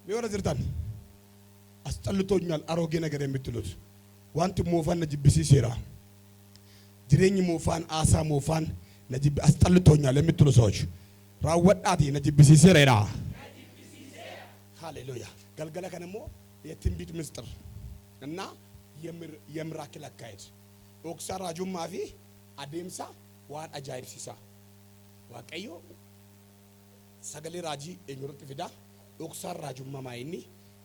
ሚወራ ዝርታን አስጠልቶኛል አሮጌ ነገር የምትሉት ዋንት ሞፋን ነጅብሲሲራ ጅሬኝ ሞፋን አሳ ሞፋን ነጅብ አስጠልቶኛል የምትሉ ሰዎች ራወጣቲ ነጅብሲሲራ ይራ ሃሌሉያ ገልገለ ከነሞ የትንቢት ምስጢር እና የምራክል አካሄድ ኦክሳ ራጁም ማፊ አዴምሳ ዋን አጃይብሲሳ ዋቀዮ ሰገሌ ራጂ ኤኞሮት ፊዳ ኦክሳ ራጁም ማማይኒ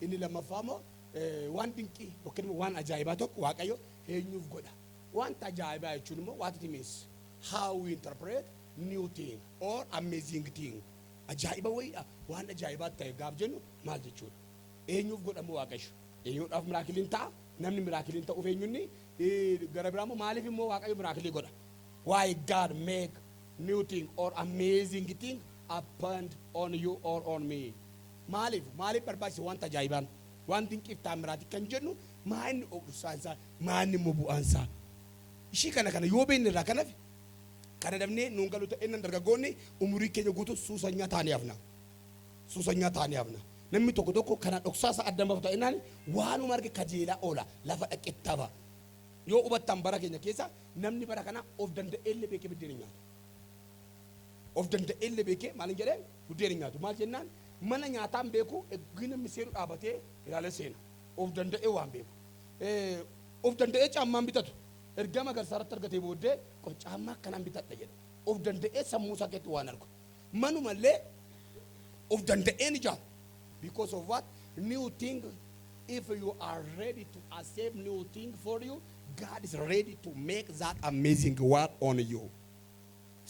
ኢኒ ለመፋሞ ዋን ድንቂ ወከም ዋን አጃይባ ቶክ ዋቀዮ ሄኙፍ ጎዳ ዋን አጃይባ ይቹንሞ ዋት ኢት ሚንስ ሃው ዊ ኢንተርፕሬት ኒው ቲንግ ኦር አሜዚንግ ቲንግ አጃይባ ወይ ዋን አጃይባ ታይ ጋብጀኑ ማልጅቹ ሄኙፍ ጎዳሞ ዋቀሽ ሄኙ ዳፍ ምራክሊንታ namni miraakiliin ta'uu feenyunni gara biraamo maaliif immoo waaqayyo miraakilii godha why God make new thing or amazing thing happen on you or on me maaliif barbaachisa wanta ajaa'ibaan wanti qiftaa miraati kan jennu maanni obsaansa maanni mubu'aansa ishii kana yoo beekne irraa kanaaf kana dabnee nuun galu ta'e nan dargaggoonni umurii keenya guutuu suusanyaa taanii hafna namni tokko kana dhoksaasa addamaaf ta'inaan waanu marge kajeelaa oola lafa dhaqettaba yoo hubattan bara keenya keessa namni bara kana of danda'eellee beekee buddeena nyaatu of danda'eellee beekee maalin jedhee buddeena nyaatu maal jennaan mana nyaataan beeku gina miseeru dhaabatee ilaalee seena of danda'ee waan beeku of danda'ee caammaan bitatu ergama garsaaratti argatee booddee caammaa kanaan bitadha jedha of danda'ee sammuu isaa keessatti waan argu manumallee of danda'ee ni jaatu. Because of what? New thing. If you are ready to accept new thing for you, God is ready to make that amazing work on you.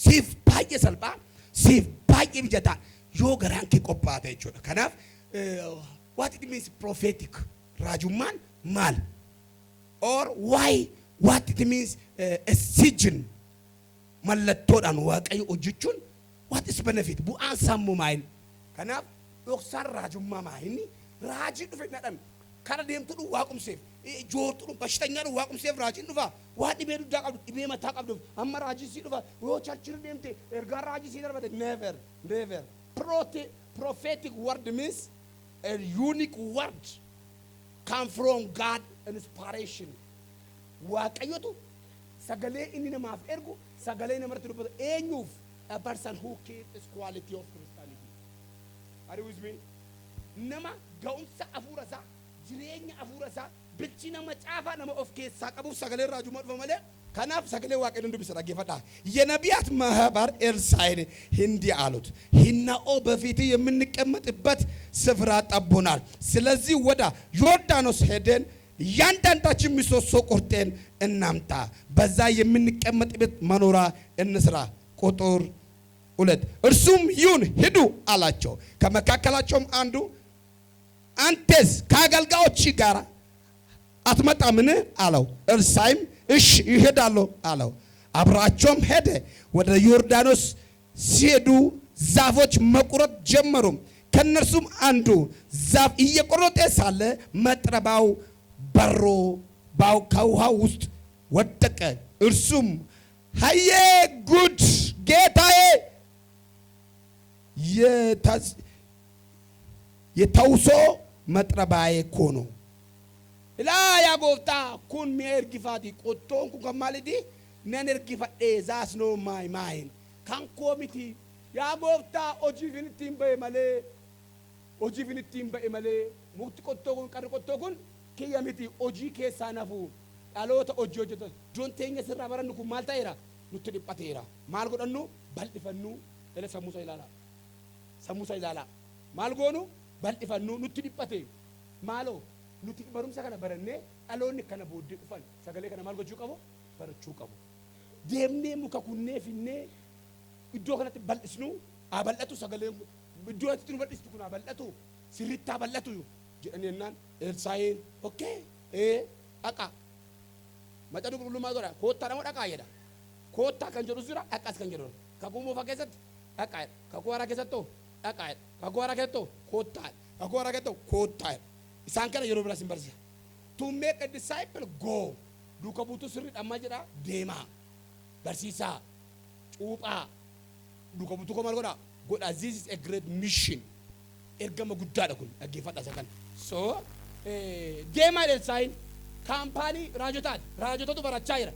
Sif baay'ee salphaa, sif baay'ee mijataa yoo garaan kee qophaa'e jechuudha. Kanaaf what it means prophetic raajummaan maal? Or why what it means a sign mallattoodhaan waaqayyo hojjechuun what is benefit? Bu'aan sammuu maal? Kanaaf Doksar rajumma mahini raji dufe nadam kana deemtu du waaqumseef joortu du bashtanyaa du waaqumseef rajiin dhufa waan dhibee duddaa qabdu dhibee mataa qabdu amma raajii si dhufa yoo churchii deemte ergaa raajii si darbate never prophetic word means a unique word come from God inspiration waaqayyotu sagalee inni namaaf ergu sagalee namarratti dubbatu eenyuuf a person who keeps quality of Are you with me? Nama gaunsa afurasa, jireenya afurasa, bilchina macaafa nama of keessaa qabu sagalee raajummaa dhufa malee kanaaf sagalee waaqayyoon dubbisa dhaggeeffadhaa. የነቢያት ማህበር ኤልሳዕን እንዲህ አሉት ሂናኦ በፊት የምንቀመጥበት ስፍራ ጠቦናል። ስለዚህ ወደ ዮርዳኖስ ሄደን እያንዳንዳችን ምሰሶ ቆርጠን እናምጣ፣ በዛ የምንቀመጥበት መኖሪያ እንስራ። ቁጥር ሁለት እርሱም ይሁን ሂዱ አላቸው። ከመካከላቸውም አንዱ አንተስ ከአገልጋዮች ጋር አትመጣምን አለው። ኤልሳዕም እሺ ይሄዳለሁ አለው። አብራቸውም ሄደ። ወደ ዮርዳኖስ ሲሄዱ ዛፎች መቁረጥ ጀመሩ። ከነርሱም አንዱ ዛፍ እየቆረጠ ሳለ መጥረባው በሮ ከውሃው ውስጥ ወደቀ። እርሱም ሀዬ ጉድ ጌታዬ የተውሶ መጥረባዬ እኮ ነው። ላ ያ ጎፍታ ኩን ሚኤርጊፋቲ ቆቶን ኩን ከማልዲ ነን ኤርጊፋዴ ዛስ ኖ ማይን ካን ኮሚቲ ያ ጎፍታ ኦጂፊኒቲን በኤ መሌ ሙክቲ ቆቶ ኩን ቀር ቆቶ ኩን ኪያሚቲ ኦጂ ኬሳ ነፉ ዳሎታ ኦጂ ሆጀተ ጆንቴኛ ስራ በረን ኩን ማል ታይራ ኑት ዲጳቴራ ማል ጎደኑ ባልዲፈኑ ለለ ሰሙሳ ይላላ ማል ጎኑ ባልዲፈኑ ኑት ዲጳቴ ማሎ nuti barumsa kana baranne dhaloonni kana booddee dhufan sagalee kana maal gochuu qabu barachuu qabu deemnee muka kunnee finnee iddoo kanatti bal'isnu bal'atu sagalee iddoo kanatti nu bal'istu kun bal'atu sirriitti bal'atu jedhanii ennaan Elsaa'iin okay dhaqa macadu qulqullumaa godha koottaa nama dhaqaa jedha koottaa kan jedhu jira dhaqaas kan jedhu kakuu moofaa keessatti dhaqaa kakuu haaraa keessatto dhaqaa kakuu haaraa keessatto koottaa kakuu haaraa keessatto koottaa isaan kana yeroo biraa simbarsiisa to make a disciple go duuka buutu sirri dhamma jedha deemaa barsiisaa cuuphaa duuka buutu ko maal godha this is a great mission ergama guddaadha kun dhaggeeffadha isa kana. So deemaa Elsaa'iin kaampaanii raajotaati. Raajotatu barachaa jira.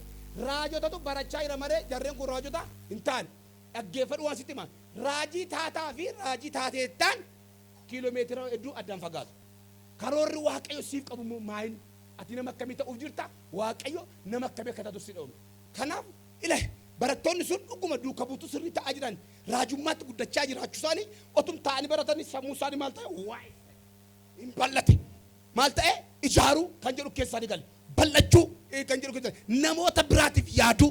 Raajotatu barachaa jira malee jarreen kun raajota hin taane. Dhaggeeffadhu waan sitti himaa. Raajii taataa fi raajii taateettaan kiiloomeetira hedduu addaan fagaatu. Karoorri Waaqayyo siif qabu maayin ati nama akkamii ta'uuf jirta? Waaqayyo nama akkamii akka taatu si dhoomu. Kanaaf ilaa barattoonni sun dhuguma duuka buutuu sirrii ta'aa jiran raajummaatti guddachaa jiraachuu isaanii otum ta'anii baratanii sammuu isaanii maal ta'e waa'ee hin bal'ate. Maal ta'e ijaaruu kan jedhu keessanii gale. Bal'achuu kan jedhu keessanii namoota biraatiif yaaduu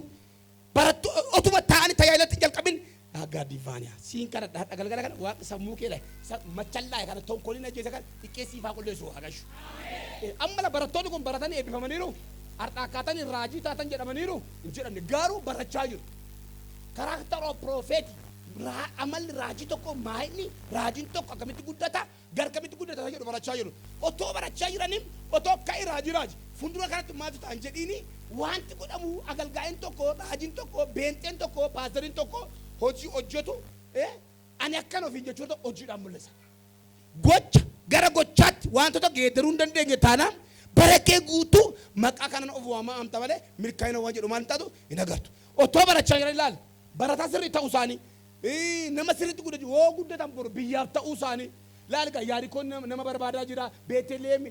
barattu otuma ta'anii tajaajilatti jalqabin dhagaa divaaniyaa siin kana galgala kana waaqa sammuu kee machallaa kana tonkolina jeessa kana xiqqeessii faa qulleessu hagashu. Amma barattoonni kun baratanii eebbifamaniiru. Har'aakkaatanii raajii taatan jedhamaniiru hin jedhamne garuu barachaa jiru. Karaktara profeeti amalli raajii tokko maayini raajiin tokko akkamitti guddata garkamitti guddata jedhu barachaa jiru. Otoo barachaa jiraniin otoo ka'i raaji fuuldura kanatti maaltu ta'an jedhiini wanti godhamu agalgaa'een tokko raajiin tokko beenxeen tokko paastoriin tokko hojii hojjetu ani akkan ofiin jechuudha hojiidhaan mul'isa. Gocha gara gochaatti wantoota geeddaruu hin dandeenye taanaan barakee guutuu maqaa kanan of waamaa amta malee milkaa'ina waan jedhu maal taatu hin agartu. Otoo barachaa jiran ilaali barataa sirrii ta'uu isaanii nama sirriitti guddatu woo guddatan boru biyyaaf ta'uu isaanii laal gaa yaadikoon nama barbaadaa jira Beeteleem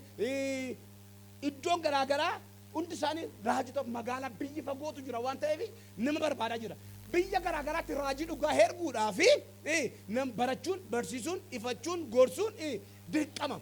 iddoon garaagaraa hundi isaanii raajii magaalaa biyyi fagootu jira waan ta'eef nama barbaadaa jira. Biyya garaagaraatti raajii dhugaa herguudhaa fi barachuun barsiisuun ifachuun gorsuun dirqama.